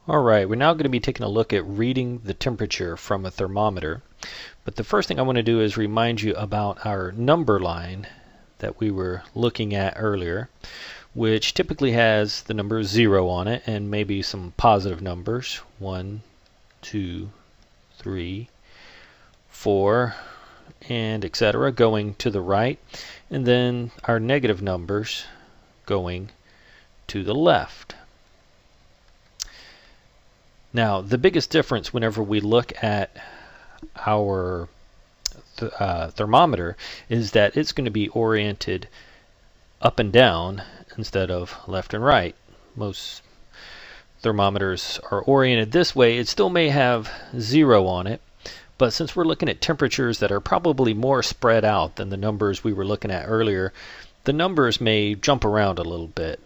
Alright, we're now going to be taking a look at reading the temperature from a thermometer. But the first thing I want to do is remind you about our number line that we were looking at earlier, which typically has the number 0 on it and maybe some positive numbers, 1, 2, 3, 4, and etc. going to the right, and then our negative numbers going to the left. Now, the biggest difference whenever we look at our thermometer is that it's going to be oriented up and down instead of left and right. Most thermometers are oriented this way. It still may have 0 on it, but since we're looking at temperatures that are probably more spread out than the numbers we were looking at earlier, the numbers may jump around a little bit,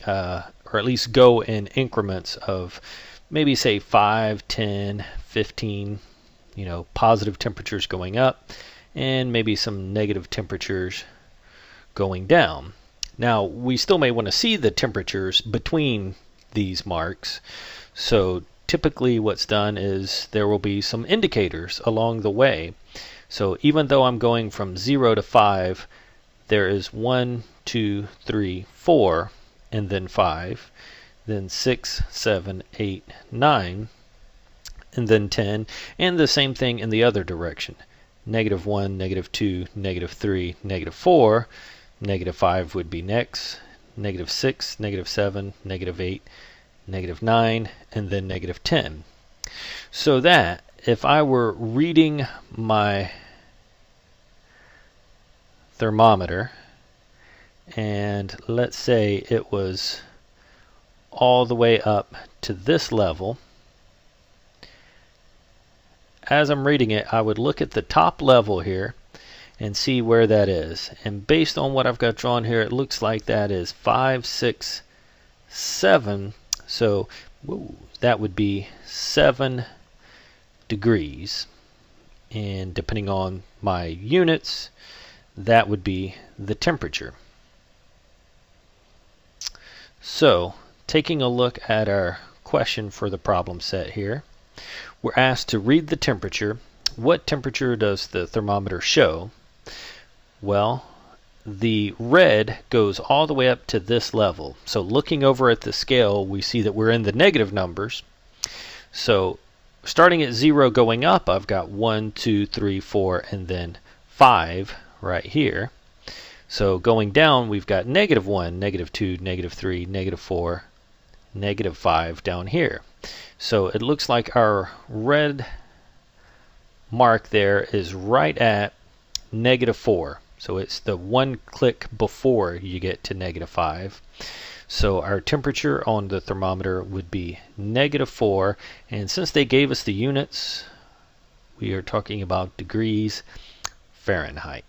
or at least go in increments of maybe say 5, 10, 15, positive temperatures going up, and maybe some negative temperatures going down. Now, we still may want to see the temperatures between these marks, so typically what's done is there will be some indicators along the way. So even though I'm going from 0 to 5, there is 1, 2, 3, 4, and then 5. Then 6, 7, 8, 9, and then 10, and the same thing in the other direction. -1, -2, -3, -4, -5 would be next, -6, -7, -8, -9, and then -10. So that if I were reading my thermometer, and let's say it was all the way up to this level, as I'm reading it, I would look at the top level here and see where that is. And based on what I've got drawn here, it looks like that is 5, 6, 7. So that would be 7 degrees. And depending on my units, that would be the temperature. So, taking a look at our question for the problem set here, we're asked to read the temperature. What temperature does the thermometer show? Well, the red goes all the way up to this level. So looking over at the scale, we see that we're in the negative numbers. So starting at 0 going up, I've got 1, 2, 3, 4, and then 5 right here. So going down, we've got -1, -2, -3, -4, -5 down here. So it looks like our red mark there is right at -4. So it's the one click before you get to -5. So our temperature on the thermometer would be -4. And since they gave us the units, we are talking about degrees Fahrenheit.